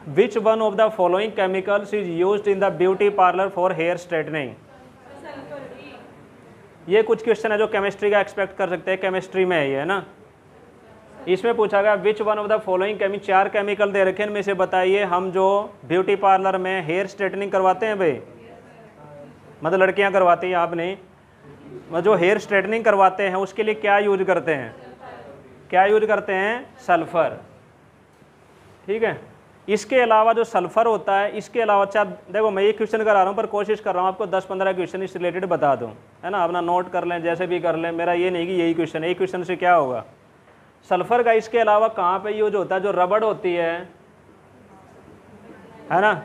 Which one of the following chemicals is used in the beauty parlour for hair straightening. ये कुछ question है जो chemistry का expect कर सकते हैं, केमिस्ट्री में है ये, है ना। इसमें पूछा गया विच वन ऑफ द फॉलोइंग चार केमिकल दे रखे हैं, इनमें से बताइए हम जो ब्यूटी पार्लर में हेयर स्ट्रेटनिंग करवाते हैं भाई, मतलब लड़कियां करवाती हैं, आप नहीं, मतलब जो हेयर स्ट्रेटनिंग करवाते हैं उसके लिए क्या यूज करते हैं, क्या यूज करते हैं, सल्फर। ठीक है, इसके अलावा जो सल्फर होता है, इसके अलावा अच्छा देखो मैं ये क्वेश्चन करा रहा हूँ पर कोशिश कर रहा हूँ आपको 10-15 क्वेश्चन इस रिलेटेड बता दूँ, है ना। अपना नोट कर लें, जैसे भी कर लें, मेरा ये नहीं कि यही क्वेश्चन है, एक क्वेश्चन से क्या होगा। सल्फर का इसके अलावा कहाँ पे यूज होता है, जो रबड़ होती है ना,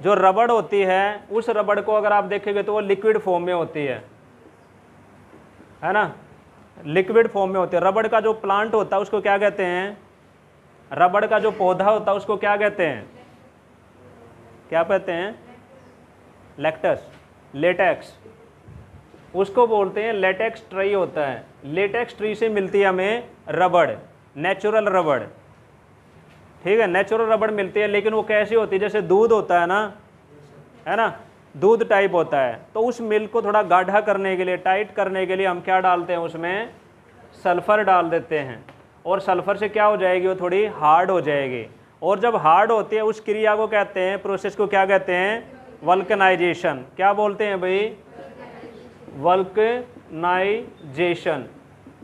जो रबड़ होती है उस रबड़ को अगर आप देखेंगे तो वो लिक्विड फॉर्म में होती है ना, लिक्विड फॉर्म में होती है। रबड़ का जो प्लांट होता है उसको क्या कहते हैं, रबड़ का जो पौधा होता है उसको क्या कहते हैं, क्या कहते हैं, लेटेक्स, उसको बोलते हैं लेटेक्स ट्री होता है। लेटेक्स ट्री से मिलती है हमें रबड़, नेचुरल रबड़। ठीक है, नेचुरल रबड़ मिलती है, लेकिन वो कैसी होती है, जैसे दूध होता है ना, दूध टाइप होता है। तो उस मिल्क को थोड़ा गाढ़ा करने के लिए, टाइट करने के लिए हम क्या डालते हैं, उसमें सल्फर डाल देते हैं, और सल्फर से क्या हो जाएगी, वो थोड़ी हार्ड हो जाएगी। और जब हार्ड होती है उस क्रिया को कहते हैं, प्रोसेस को क्या कहते हैं, वल्कनाइजेशन। क्या बोलते हैं भाई, वल्कनाइजेशन,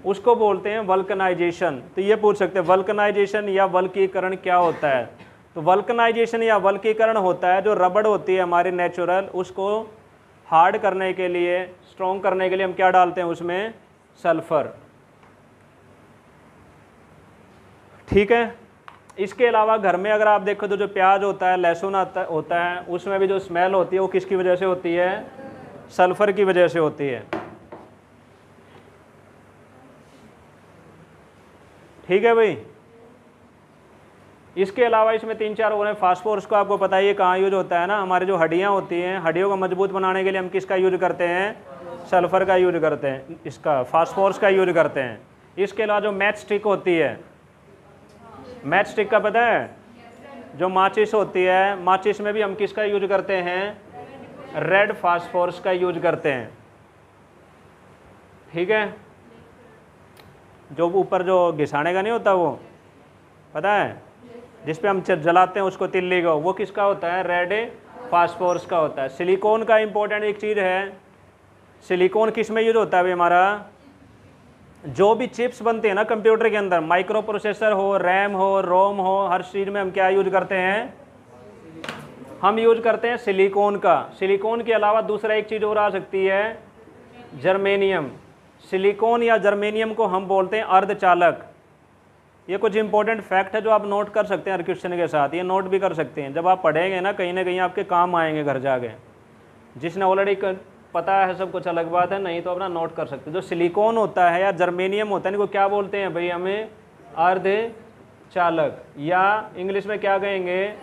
उसको बोलते हैं वल्कनाइजेशन। तो ये पूछ सकते हैं वल्कनाइजेशन या वल्कीकरण क्या होता है। तो वल्कनाइजेशन या वल्कीकरण होता है जो रबड़ होती है हमारी नेचुरल, उसको हार्ड करने के लिए, स्ट्रॉन्ग करने के लिए हम क्या डालते हैं, उसमें सल्फर। ठीक है, इसके अलावा घर में अगर आप देखो तो जो प्याज होता है, लहसुन होता है, उसमें भी जो स्मेल होती है वो किसकी वजह से होती है, सल्फर की वजह से होती है। ठीक है भाई, इसके अलावा इसमें 3-4 और हैं। फास्फोरस को आपको पता है ये कहाँ यूज होता है ना, हमारी जो हड्डियाँ होती हैं, हड्डियों को मजबूत बनाने के लिए हम किसका यूज करते हैं, सल्फर का यूज करते हैं, इसका फास्फोरस का यूज करते हैं। इसके अलावा जो मैच स्टिक होती है, मैच स्टिक का पता है, जो माचिस होती है, माचिस में भी हम किसका यूज करते हैं, रेड फास्फोरस का यूज करते हैं। ठीक है, जो ऊपर जो घिसाने का नहीं होता वो पता है, जिस पे हम जलाते हैं उसको, तिल्ली को, वो किसका होता है, रेड फास्फोरस का होता है। सिलिकॉन का इंपॉर्टेंट एक चीज़ है, सिलिकॉन किस में यूज होता है भाई, हमारा जो भी चिप्स बनते हैं ना कंप्यूटर के अंदर, माइक्रो प्रोसेसर हो, रैम हो, रोम हो, हर चीज़ में हम क्या यूज करते हैं, हम यूज करते हैं सिलिकॉन का। सिलिकॉन के अलावा दूसरा एक चीज़ और आ सकती है, जर्मेनियम। सिलिकॉन या जर्मेनियम को हम बोलते हैं अर्धचालक। ये कुछ इंपॉर्टेंट फैक्ट है जो आप नोट कर सकते हैं हर क्वेश्चन के साथ, ये नोट भी कर सकते हैं, जब आप पढ़ेंगे ना कहीं आपके काम आएंगे घर जाके। जिसने ऑलरेडी पता है सब कुछ अलग बात है, नहीं तो अपना नोट कर सकते हैं। जो सिलिकॉन होता है या जर्मेनियम होता है, इनको क्या बोलते हैं भाई, हमें अर्धचालक, या इंग्लिश में क्या कहेंगे,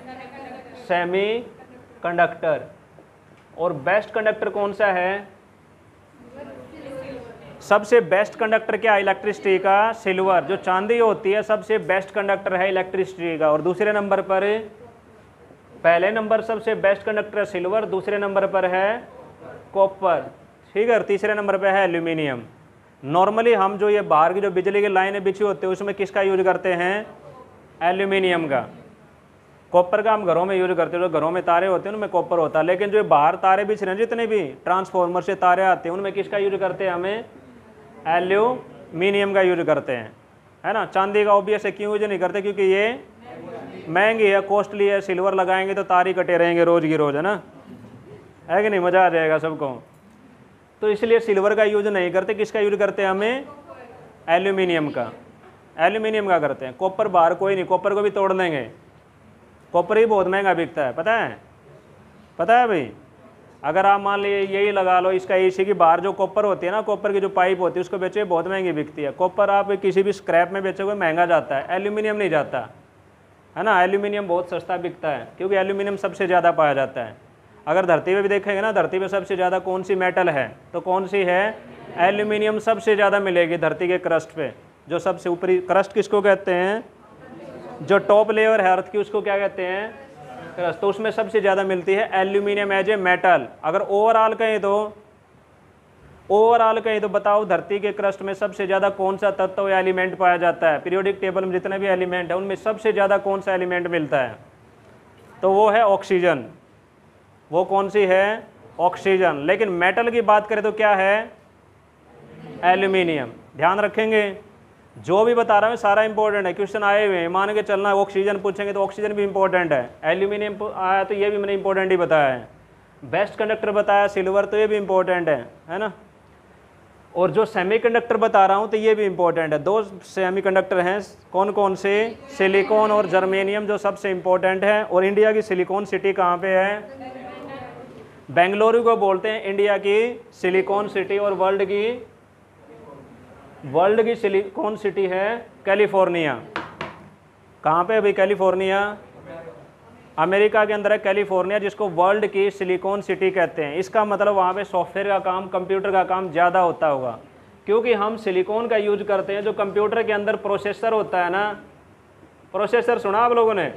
सेमी कंडक्टर। और बेस्ट कंडक्टर कौन सा है, सबसे बेस्ट कंडक्टर क्या है इलेक्ट्रिसिटी का, सिल्वर। जो चांदी होती है सबसे बेस्ट कंडक्टर है इलेक्ट्रिसिटी का। और दूसरे नंबर पर, पहले नंबर सबसे बेस्ट कंडक्टर है सिल्वर, दूसरे नंबर पर है कॉपर। ठीक है, तीसरे नंबर पे है एल्यूमिनियम। नॉर्मली हम जो ये बाहर की जो बिजली की लाइनें बिछी होती है उसमें किसका यूज करते हैं, एल्यूमिनियम का। कॉपर का हम घरों में यूज करते हैं, जो घरों में तारे होते हैं उनमें कॉपर होता है। लेकिन जो बाहर तारे बिछ रहे हैं, जितने भी ट्रांसफॉर्मर से तारे आते हैं, उनमें किसका यूज करते हैं, हमें एल्यूमिनियम का यूज करते हैं, है ना। चांदी का ऑब्वियस है, क्यों यूज नहीं करते, क्योंकि ये महंगी है, कॉस्टली है। सिल्वर लगाएंगे तो तार ही कटे रहेंगे रोज की रोज, है ना, है कि नहीं, मज़ा आ जाएगा सबको। तो इसलिए सिल्वर का यूज नहीं करते, किसका यूज करते हैं, हमें एल्यूमिनियम का, एल्यूमिनियम का करते हैं। कॉपर बाहर कोई नहीं, कॉपर को भी तोड़ देंगे, कॉपर ही बहुत महंगा बिकता है, पता है भाई। अगर आप मान लीजिए यही लगा लो, इसका एसी की बाहर जो कॉपर होती है ना, कॉपर की जो पाइप होती है उसको बेचे, बहुत महंगी बिकती है। कॉपर आप किसी भी स्क्रैप में बेचोगे महंगा जाता है, एल्यूमिनियम नहीं जाता, है ना। एल्यूमिनियम बहुत सस्ता बिकता है, क्योंकि एल्यूमिनियम सबसे ज़्यादा पाया जाता है। अगर धरती पे भी देखेंगे ना, धरती पे सबसे ज़्यादा कौन सी मेटल है, तो कौन सी है, एल्यूमिनियम सबसे ज़्यादा मिलेगी धरती के क्रस्ट पे। जो सबसे ऊपरी क्रस्ट किसको कहते हैं, जो टॉप लेयर है अर्थ की, उसको क्या कहते हैं, क्रस्ट, तो उसमें सबसे ज़्यादा मिलती है एल्यूमिनियम एज ए मेटल। अगर ओवरऑल कहें तो बताओ धरती के क्रस्ट में सबसे ज़्यादा कौन सा तत्व या एलिमेंट पाया जाता है? पीरियोडिक टेबल में जितने भी एलिमेंट है उनमें सबसे ज़्यादा कौन सा एलिमेंट मिलता है? तो वो है ऑक्सीजन। वो कौन सी है? ऑक्सीजन। लेकिन मेटल की बात करें तो क्या है? एल्यूमिनियम। ध्यान रखेंगे, जो भी बता रहा हूँ सारा इंपॉर्टेंट है, क्वेश्चन आए हुए हैं, मान के चलना है। ऑक्सीजन पूछेंगे तो ऑक्सीजन भी इंपॉर्टेंट है, एल्यूमिनियम आया तो ये भी मैंने इंपॉर्टेंट ही बताया है, बेस्ट कंडक्टर बताया सिल्वर, तो ये भी इंपॉर्टेंट है ना। और जो सेमीकंडक्टर बता रहा हूँ तो ये भी इंपॉर्टेंट है। 2 सेमीकंडक्टर हैं, कौन कौन से? सिलिकॉन और जर्मेनियम, जो सबसे इंपॉर्टेंट है। और इंडिया की सिलिकॉन सिटी कहाँ पे है? बेंगलुरु को बोलते हैं इंडिया की सिलिकॉन सिटी, और वर्ल्ड की सिलिकॉन सिटी है कैलिफोर्निया। कहाँ पे अभी? कैलिफोर्निया, अमेरिका के अंदर है कैलिफोर्निया, जिसको वर्ल्ड की सिलिकॉन सिटी कहते हैं। इसका मतलब वहाँ पे सॉफ्टवेयर का काम, कंप्यूटर का काम ज़्यादा होता होगा, क्योंकि हम सिलिकॉन का यूज करते हैं। जो कंप्यूटर के अंदर प्रोसेसर होता है ना, प्रोसेसर सुना आप लोगों ने?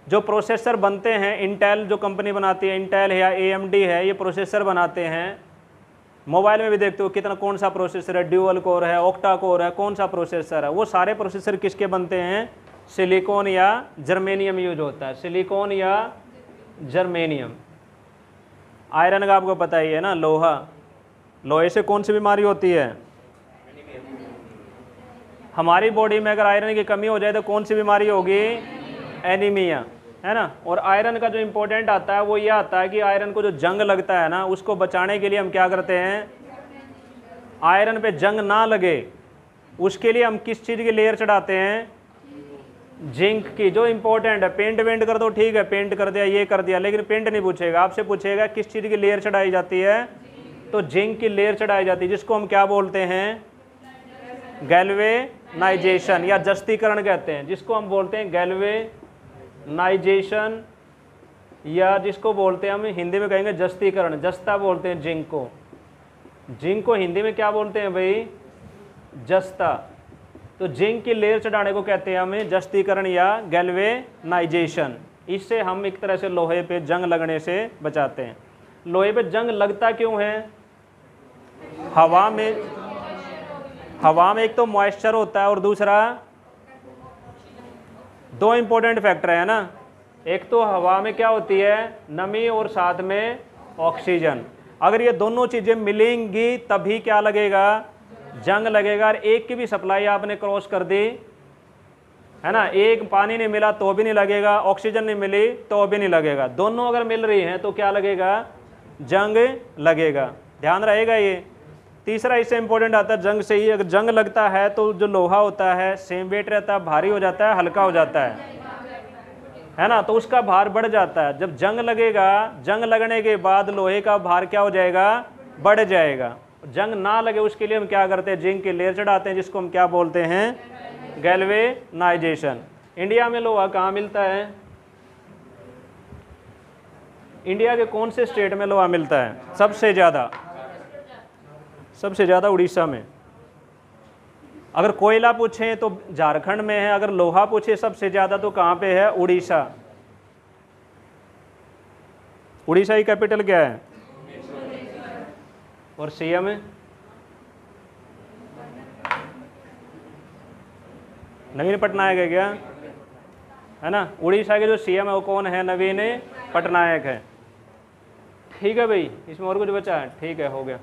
जो प्रोसेसर बनते हैं, इंटेल जो कंपनी बनाती है, इंटेल है या AMD है, ये प्रोसेसर बनाते हैं। मोबाइल में भी देखते हो कितना, कौन सा प्रोसेसर है, ड्यूअल कोर है, ऑक्टा कोर है, कौन सा प्रोसेसर है। वो सारे प्रोसेसर किसके बनते हैं? सिलिकॉन या जर्मेनियम यूज होता है, सिलिकॉन या जर्मेनियम। आयरन का आपको पता ही है ना, लोहा, लोहे से कौन सी बीमारी होती है? हमारी बॉडी में अगर आयरन की कमी हो जाए तो कौन सी बीमारी होगी? एनीमिया, है ना। और आयरन का जो इम्पोर्टेंट आता है वो ये आता है कि आयरन को जो जंग लगता है ना, उसको बचाने के लिए हम क्या करते हैं? आयरन पे जंग ना लगे उसके लिए हम किस चीज़ की लेयर चढ़ाते हैं? जिंक की, जो इम्पोर्टेंट है। पेंट वेंट कर दो, ठीक है, पेंट कर दिया, ये कर दिया, लेकिन पेंट नहीं पूछेगा, आपसे पूछेगा किस चीज़ की लेयर चढ़ाई जाती है? तो जिंक की लेयर चढ़ाई जाती है, जिसको हम क्या बोलते हैं? गैल्वेनाइजेशन या जस्तीकरण कहते हैं, जिसको हम बोलते हैं गैल्वेनाइजेशन, या जिसको बोलते हैं हम हिंदी में कहेंगे जस्तीकरण, जस्ता बोलते हैं जिंक को। जिंक को हिंदी में क्या बोलते हैं भाई? जस्ता। तो जिंक की लेयर चढ़ाने को कहते हैं हमें जस्तीकरण या गैल्वेनाइजेशन। इससे हम एक तरह से लोहे पे जंग लगने से बचाते हैं। लोहे पे जंग लगता क्यों है? हवा में एक तो मॉइस्चर होता है और दूसरा, 2 इंपॉर्टेंट फैक्टर है ना। एक तो हवा में क्या होती है? नमी, और साथ में ऑक्सीजन। अगर ये दोनों चीज़ें मिलेंगी तभी क्या लगेगा? जंग लगेगा। और एक की भी सप्लाई आपने क्रॉस कर दी, है ना, एक पानी नहीं मिला तो भी नहीं लगेगा, ऑक्सीजन नहीं मिली तो भी नहीं लगेगा, दोनों अगर मिल रही हैं तो क्या लगेगा? जंग लगेगा। ध्यान रहेगा ये। तीसरा इससे इंपॉर्टेंट आता है जंग से ही, अगर जंग लगता है तो जो लोहा होता है सेम वेट रहता है, भारी हो जाता है, हल्का हो जाता है ना, तो उसका भार बढ़ जाता है। जब जंग लगेगा, जंग लगने के बाद लोहे का भार क्या हो जाएगा? बढ़ जाएगा। जंग ना लगे उसके लिए हम क्या करते हैं? जिंक की लेयर चढ़ाते हैं, जिसको हम क्या बोलते हैं? गैल्वेनाइजेशन। इंडिया में लोहा कहाँ मिलता है? इंडिया के कौन से स्टेट में लोहा मिलता है सबसे ज़्यादा? सबसे ज़्यादा उड़ीसा में। अगर कोयला पूछें तो झारखंड में है, अगर लोहा पूछे सबसे ज़्यादा तो कहाँ पे है? उड़ीसा। उड़ीसा की कैपिटल क्या है? और CM है नवीन पटनायक है क्या? है ना। उड़ीसा के जो CM है वो कौन है? नवीन पटनायक है। ठीक है भाई, इसमें और कुछ बचा है? ठीक है, हो गया।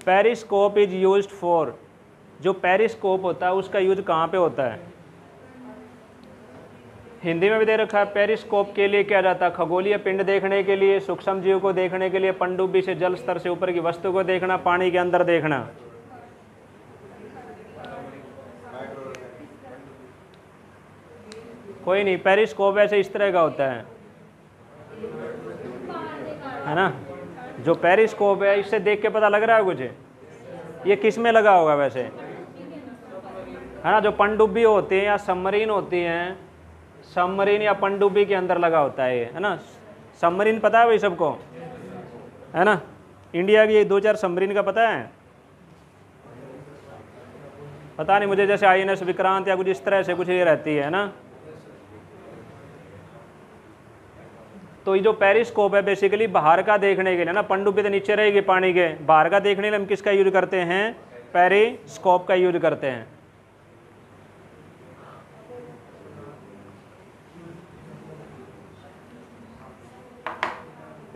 पेरिस्कोप इज यूज्ड फॉर, जो पेरिस्कोप होता है उसका यूज कहाँ पे होता है? हिंदी में भी दे रखा है। पेरिस्कोप के लिए क्या जाता है? खगोलीय पिंड देखने के लिए, सूक्ष्म जीव को देखने के लिए, पनडुब्बी से जल स्तर से ऊपर की वस्तु को देखना, पानी के अंदर देखना। कोई नहीं, पेरिस्कोप ऐसे इस तरह का होता है ना। जो पेरिस्कोप है इससे देख के पता लग रहा है कुछ? ये किस में लगा होगा वैसे? है ना, जो पनडुब्बी होती है या सबमरीन होती हैं, सबमरीन या पनडुब्बी के अंदर लगा होता है ये, है ना। सबमरीन पता है भाई सबको, है ना। इंडिया की 2-4 सबमरीन का पता है? पता नहीं मुझे, जैसे INS विक्रांत या कुछ इस तरह से कुछ ये रहती है ना। तो ये जो पेरिस्कोप है बेसिकली बाहर का देखने के लिए ना, पनडुब्बी तो नीचे रहेगी पानी के, बाहर का देखने के लिए हम किसका यूज करते हैं, पेरिस्कोप का यूज करते हैं।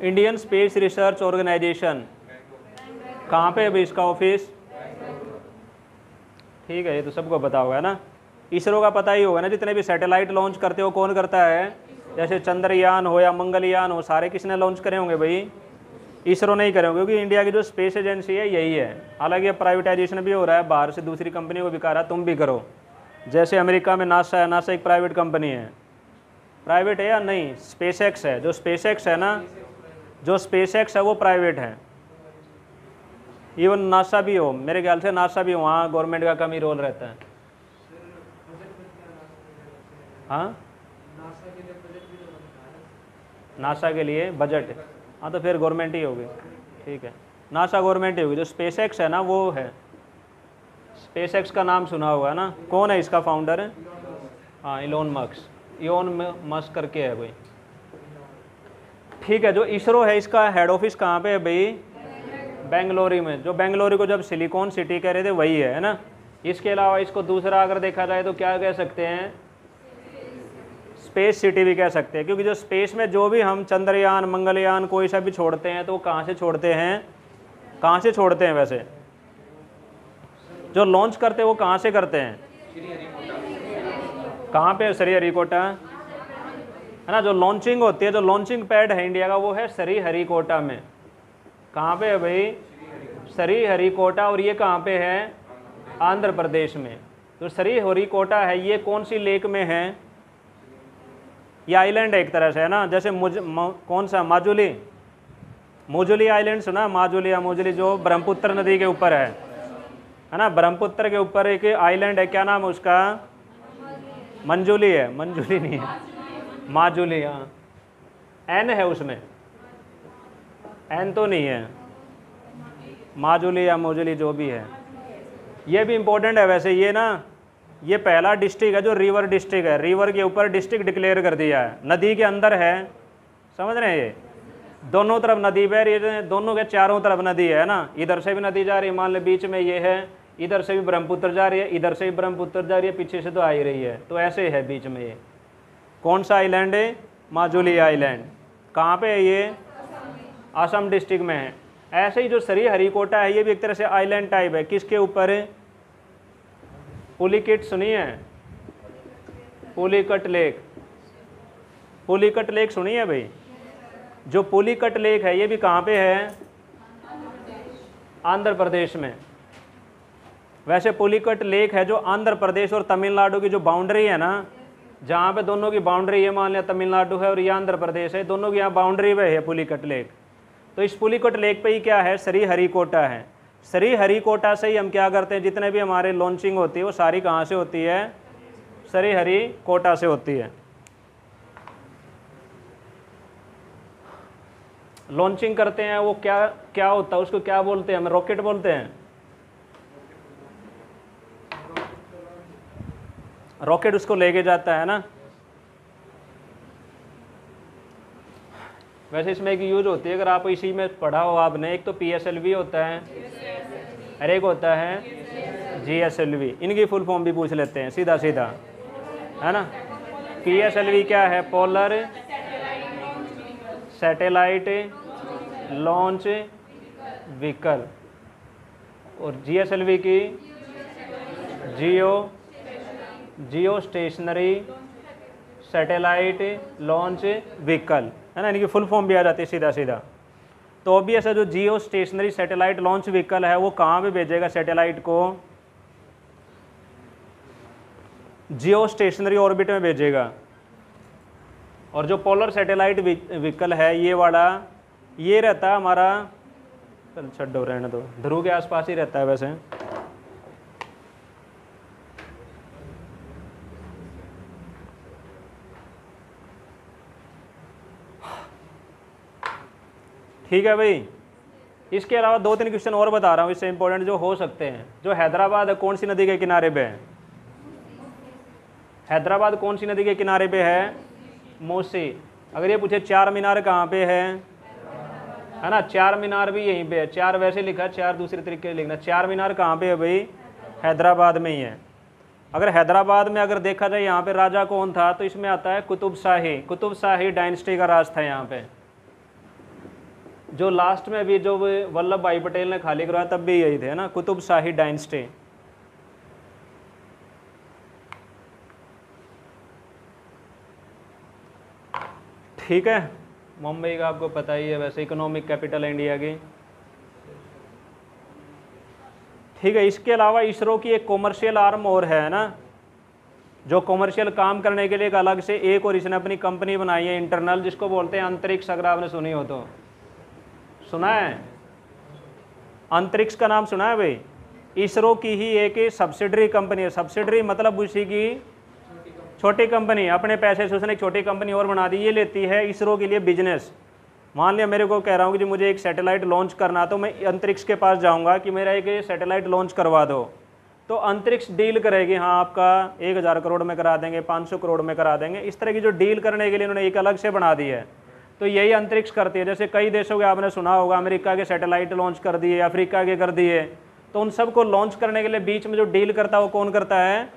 इंडियन स्पेस रिसर्च ऑर्गेनाइजेशन कहाँ पे है अभी इसका ऑफिस? ठीक है, ये तो सबको पता होगा ना। इसरो का पता ही होगा ना, जितने भी सैटेलाइट लॉन्च करते हो कौन करता है? जैसे चंद्रयान हो या मंगलयान हो, सारे किसने लॉन्च करे होंगे भाई? इसरो नहीं करे होंगे, क्योंकि इंडिया की जो स्पेस एजेंसी है यही है। हालांकि अब प्राइवेटाइजेशन भी हो रहा है, बाहर से दूसरी कंपनी को बिका रहा है, तुम भी करो। जैसे अमेरिका में नासा है, नासा एक प्राइवेट कंपनी है, प्राइवेट है या नहीं? स्पेसएक्स है, जो स्पेसएक्स है ना, जो स्पेसएक्स है वो प्राइवेट है। इवन नासा भी हो, मेरे ख्याल से नासा भी हो, वहाँ गवर्नमेंट का कम ही रोल रहता है। हाँ, नासा के लिए बजट, हाँ तो फिर गवर्नमेंट ही होगी। ठीक है, नासा गवर्नमेंट ही होगी। जो स्पेसएक्स है ना वो है, स्पेसएक्स का नाम सुना होगा ना, कौन है इसका फाउंडर है? हाँ, इलोन मस्क करके है कोई। ठीक है, जो इसरो है इसका हेड ऑफिस कहाँ पे है भाई? बेंगलोर में। जो बेंगलोर को जब सिलिकॉन सिटी कह रहे थे वही है ना। इसके अलावा इसको दूसरा अगर देखा जाए तो क्या कह सकते हैं? स्पेस सिटी भी कह सकते हैं, क्योंकि जो स्पेस में जो भी हम चंद्रयान मंगलयान कोई सा भी छोड़ते हैं तो वो कहाँ से छोड़ते हैं? कहाँ से छोड़ते हैं वैसे? जो लॉन्च करते हैं वो कहाँ से करते हैं? कहाँ पे? श्रीहरिकोटा है ना। जो लॉन्चिंग होती है, जो लॉन्चिंग पैड है इंडिया का वो है श्रीहरिकोटा में। कहाँ पे है भाई? श्रीहरिकोटा। और ये कहाँ पे है? आंध्र प्रदेश में। तो श्रीहरिकोटा है, ये कौन सी लेक में है? ये आइलैंड है एक तरह से, है ना। जैसे कौन सा? माजुली आइलैंड सुना? माजुली या मोजुली, जो ब्रह्मपुत्र नदी के ऊपर है ना। ब्रह्मपुत्र के ऊपर एक आइलैंड है, क्या नाम है उसका? मंजुली है, मंजुली नहीं है, माजुली। हाँ, एन है उसमें, एन तो नहीं है। माजुली या मोजुली जो भी है, ये भी इम्पोर्टेंट है वैसे। ये ना, ये पहला डिस्ट्रिक्ट है जो रिवर डिस्ट्रिक्ट है, रिवर के ऊपर डिस्ट्रिक्ट डिक्लेयर कर दिया है। नदी के अंदर है, समझ रहे हैं? ये दोनों तरफ नदी बह रही है, दोनों के चारों तरफ नदी है ना। इधर से भी नदी जा रही है, मान लो बीच में ये है, इधर से भी ब्रह्मपुत्र जा रही है, इधर से भी ब्रह्मपुत्र जा रही है, पीछे से तो आ ही रही है, तो ऐसे है बीच में। ये कौन सा आइलैंड है? माजुली आइलैंड। कहाँ पे है ये? असम डिस्ट्रिक्ट में है। ऐसे ही जो श्रीहरिकोटा है ये भी एक तरह से आइलैंड टाइप है। किसके ऊपर है? पुलिकट सुनी है? पुलिकट लेक, पुलिकट लेक सुनी है भाई? जो पुलिकट लेक है ये भी कहाँ पे है? आंध्र प्रदेश में। वैसे पुलिकट लेक है जो आंध्र प्रदेश और तमिलनाडु की जो बाउंड्री है ना, जहाँ पे दोनों की बाउंड्री है, मान लिया तमिलनाडु है और ये आंध्र प्रदेश है, दोनों की यहाँ बाउंड्री पे है पुलिकट लेक। तो इस पुलिकट लेक पे ही क्या है? श्रीहरिकोटा है। श्रीहरिकोटा से ही हम क्या करते हैं, जितने भी हमारे लॉन्चिंग होती है वो सारी कहाँ से होती है? श्रीहरिकोटा से होती है। लॉन्चिंग करते हैं वो क्या क्या होता है, उसको क्या बोलते हैं? हम रॉकेट बोलते हैं। रॉकेट उसको लेके जाता है ना। वैसे इसमें एक यूज होती है, अगर आप इसी में पढ़ा हो आपने, एक तो PSLV होता है और एक होता है GSLV। इनकी फुल फॉर्म भी पूछ लेते हैं सीधा सीधा, है ना। PSLV क्या है? Polar satellite launch vehicle. और GSLV की जियो स्टेशनरी सैटेलाइट लॉन्च व्हीकल, है ना। इनकी फुल फॉर्म भी आ जाती है सीधा सीधा। तो ऑब्वियस है जो जियो स्टेशनरी सैटेलाइट लॉन्च व्हीकल है वो कहाँ पे भेजेगा सैटेलाइट को? जियो स्टेशनरी ऑर्बिट में भेजेगा। और जो पोलर सैटेलाइट व्हीकल है ये वाला, ये रहता है हमारा, चल छड्डो रहने दो, ध्रुव के आसपास ही रहता है वैसे। ठीक है भाई, इसके अलावा 2-3 क्वेश्चन और बता रहा हूँ इससे इंपॉर्टेंट जो हो सकते हैं। जो हैदराबाद है कौन सी नदी के किनारे पे है? हैदराबाद कौन सी नदी के किनारे पे है? मूसी। अगर ये पूछे चार मीनार कहाँ पे है ना, चार मीनार भी यहीं पे है। चार वैसे लिखा, चार दूसरे तरीके से लिखना। चार मीनार कहाँ पे है भाई? हैदराबाद में ही है। अगर हैदराबाद में अगर देखा जाए यहाँ पे राजा कौन था, तो इसमें आता है कुतुब शाही। कुतुब शाही डायनेस्टी का राज था यहाँ पे। जो लास्ट में भी जो वल्लभ भाई पटेल ने खाली करवाया तब भी यही थे ना, कुतुब शाही डायनेस्टी। ठीक है, मुंबई का आपको पता ही है, वैसे इकोनॉमिक कैपिटल इंडिया की। ठीक है, इसके अलावा इसरो की एक कॉमर्शियल आर्म और है ना, जो कॉमर्शियल काम करने के लिए एक अलग से एक और इसने अपनी कंपनी बनाई है इंटरनल, जिसको बोलते हैं अंतरिक्ष। अगर आपने सुनी हो तो सुना है, अंतरिक्ष का नाम सुना है भाई? इसरो की ही एक सब्सिडरी कंपनी है। सब्सिडरी मतलब उसी की छोटी कंपनी, अपने पैसे से उसने एक छोटी कंपनी और बना दी। ये लेती है इसरो के लिए बिजनेस। मान लिया मेरे को कह रहा हूँ कि जी मुझे एक सैटेलाइट लॉन्च करना, तो मैं अंतरिक्ष के पास जाऊँगा कि मेरा एक सैटेलाइट लॉन्च करवा दो, तो अंतरिक्ष डील करेगी, हाँ आपका 1000 करोड़ में करा देंगे, 500 करोड़ में करा देंगे। इस तरह की जो डील करने के लिए उन्होंने एक अलग से बना दी है। तो यही अंतरिक्ष करती है। जैसे कई देशों के आपने सुना होगा, अमेरिका के सैटेलाइट लॉन्च कर दिए, अफ्रीका के कर दिए, तो उन सबको लॉन्च करने के लिए बीच में जो डील करता है वो कौन करता है?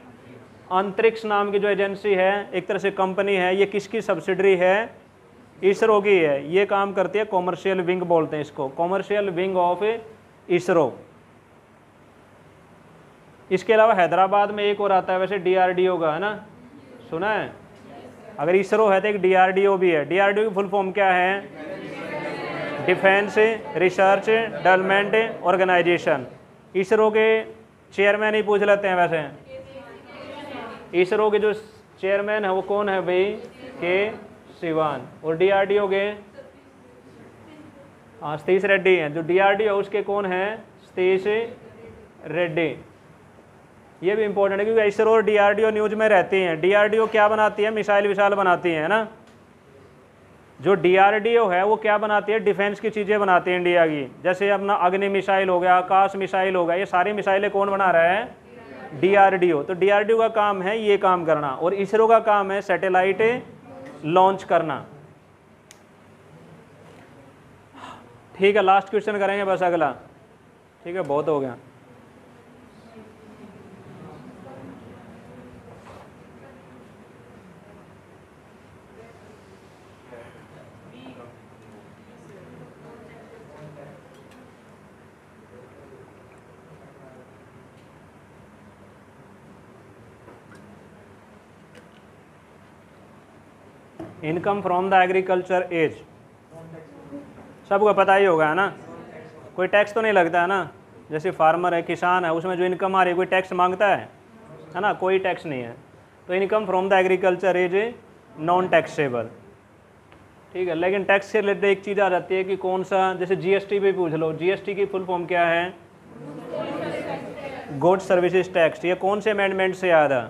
अंतरिक्ष नाम की जो एजेंसी है, एक तरह से कंपनी है। ये किसकी सब्सिडरी है? इसरो की है। ये काम करती है, कॉमर्शियल विंग बोलते हैं इसको, कॉमर्शियल विंग ऑफ इसरो। इसके अलावा हैदराबाद में एक और आता है वैसे, डीआरडीओ का, है ना, सुना है? अगर इसरो है तो एक डीआरडीओ भी है। डीआरडीओ की फुल फॉर्म क्या है? Defence research development organisation. ISRO के चेयरमैन ही पूछ लेते हैं वैसे। इसरो के जो चेयरमैन है वो कौन है भाई? के सिवान। और डीआरडीओ के सतीश रेड्डी हैं। जो डीआरडीओ उसके कौन है? सतीश रेड्डी। ये भी इंपॉर्टेंट है क्योंकि इसरो और डीआरडीओ न्यूज में रहती हैं। डीआरडीओ क्या बनाती है? मिसाइल विसाइल बनाती है ना। जो डीआरडीओ है वो क्या बनाती है? डिफेंस की चीज़ें बनाती है इंडिया की। जैसे अपना अग्नि मिसाइल हो गया, आकाश मिसाइल हो गया, ये सारी मिसाइलें कौन बना रहा है? डीआरडीओ। तो डीआरडीओ का काम है ये काम करना, और इसरो का काम है सैटेलाइट लॉन्च करना। ठीक है, लास्ट क्वेश्चन करेंगे बस अगला। ठीक है, बहुत हो गया। Income from the agriculture is, सबको पता ही होगा, है ना। कोई टैक्स तो नहीं लगता है ना। जैसे फार्मर है, किसान है, उसमें जो इनकम आ रही है कोई टैक्स मांगता है ना, कोई टैक्स नहीं है। तो income from the agriculture is non taxable. ठीक है, लेकिन टैक्स से रिलेटेड एक चीज़ आ जाती है कि कौन सा, जैसे जीएसटी भी पूछ लो। जीएसटी की फुल फॉर्म क्या है? Goods services tax. ये कौन से अमेंडमेंट से याद है?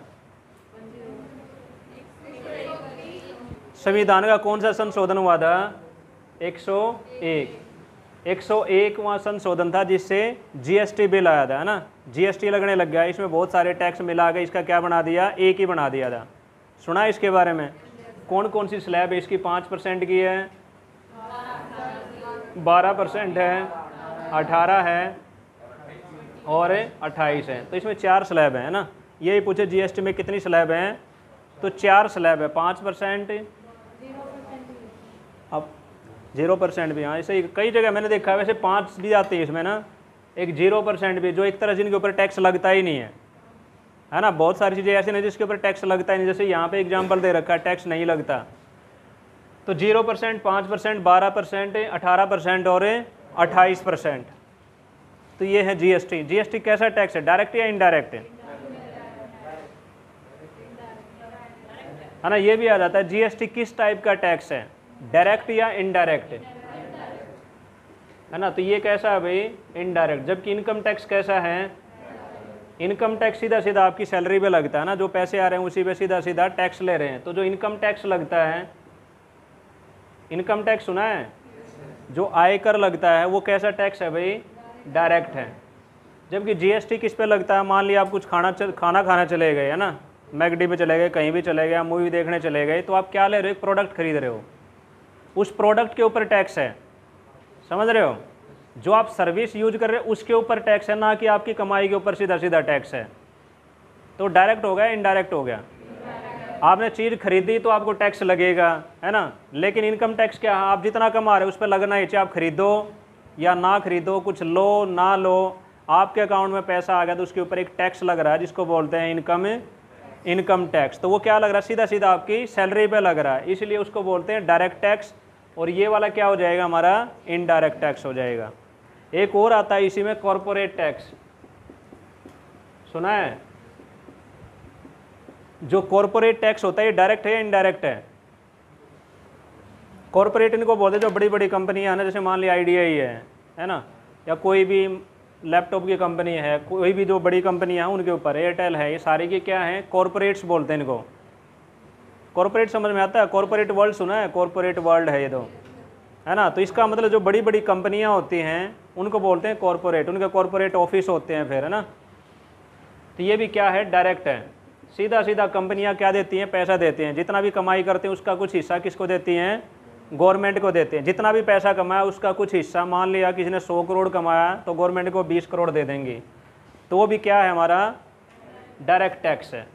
संविधान का कौन सा संशोधन हुआ था? 101वां संशोधन था, जिससे जीएसटी बिल आया था, है ना। जीएसटी लगने लग गया, इसमें बहुत सारे टैक्स मिला के इसका क्या बना दिया? एक ही बना दिया था। सुना है इसके बारे में? कौन कौन सी स्लैब है इसकी? 5% की है, 12% है, 18 है और 28 है। तो इसमें 4 स्लैब है ना। यही पूछे जीएसटी में कितनी स्लैब हैं? तो 4 स्लैब है। 5%, अब 0% भी। हाँ, ऐसे कई जगह मैंने देखा है, वैसे 5 भी आती है इसमें ना, एक 0% भी, जो एक तरह जिनके ऊपर टैक्स लगता ही नहीं है ना। बहुत सारी चीज़ें ऐसी नहीं जिसके ऊपर टैक्स लगता ही नहीं। जैसे यहाँ पे एग्जांपल दे रखा है, टैक्स नहीं लगता। तो 0%, 5%, 12%, 18% और 28%। तो ये है जीएसटी। जीएसटी कैसा टैक्स है? डायरेक्ट या इनडायरेक्ट है ना। ये भी आ जाता है जीएसटी किस टाइप का टैक्स है, डायरेक्ट या इनडायरेक्ट, है ना। तो ये कैसा है भाई? इनडायरेक्ट। जबकि इनकम टैक्स कैसा है? इनकम टैक्स सीधा सीधा आपकी सैलरी पे लगता है ना, जो पैसे आ रहे हैं उसी पे सीधा सीधा टैक्स ले रहे हैं। तो जो इनकम टैक्स लगता है, इनकम टैक्स सुना है? जो आयकर लगता है वो कैसा टैक्स है भाई, डायरेक्ट है। जबकि जीएसटी किस पे लगता है, मान लिया आप कुछ खाना खाना चले गए है ना, मैकडी पे चले गए, कहीं भी चले गए, मूवी देखने चले गए, तो आप क्या ले रहे हो, एक प्रोडक्ट खरीद रहे हो, उस प्रोडक्ट के ऊपर टैक्स है, समझ रहे हो। जो आप सर्विस यूज कर रहे हो उसके ऊपर टैक्स है, ना कि आपकी कमाई के ऊपर सीधा सीधा टैक्स है। तो डायरेक्ट हो गया, इनडायरेक्ट हो गया। आपने चीज़ खरीदी तो आपको टैक्स लगेगा, है ना। लेकिन इनकम टैक्स क्या है, आप जितना कमा रहे हो उस पर लगना ही, चाहे आप खरीदो या ना खरीदो, कुछ लो ना लो, आपके अकाउंट में पैसा आ गया तो उसके ऊपर एक टैक्स लग रहा है जिसको बोलते हैं इनकम टैक्स। तो वो क्या लग रहा है, सीधा सीधा आपकी सैलरी पे लग रहा है, इसलिए उसको बोलते हैं डायरेक्ट टैक्स। और ये वाला क्या हो जाएगा, हमारा इनडायरेक्ट टैक्स हो जाएगा। एक और आता है इसी में, कॉरपोरेट टैक्स, सुना है। जो कॉरपोरेट टैक्स होता है ये डायरेक्ट है या इनडायरेक्ट है। कॉरपोरेट इनको बोलते हैं जो बड़ी बड़ी कंपनियां हैं ना, जैसे मान लिया आईडिया ही है ना, या कोई भी लैपटॉप की कंपनी है, कोई भी जो बड़ी कंपनियां हैं उनके ऊपर, एयरटेल है, ये सारी की क्या है, कॉरपोरेट्स बोलते हैं इनको। कॉरपोरेट समझ में आता है, कॉरपोरेट वर्ल्ड सुना है, कॉरपोरेट वर्ल्ड है ये तो, है ना। तो इसका मतलब जो बड़ी बड़ी कंपनियां होती हैं उनको बोलते हैं कॉरपोरेट, उनके कॉरपोरेट ऑफिस होते हैं फिर, है ना। तो ये भी क्या है, डायरेक्ट है, सीधा सीधा कंपनियां क्या देती हैं, पैसा देती हैं, जितना भी कमाई करते हैं उसका कुछ हिस्सा किसको देती हैं, गवर्नमेंट को देते हैं। जितना भी पैसा कमाया उसका कुछ हिस्सा, मान लिया किसी ने 100 करोड़ कमाया तो गवर्नमेंट को 20 करोड़ दे देंगी। तो वो भी क्या है, हमारा डायरेक्ट टैक्स है।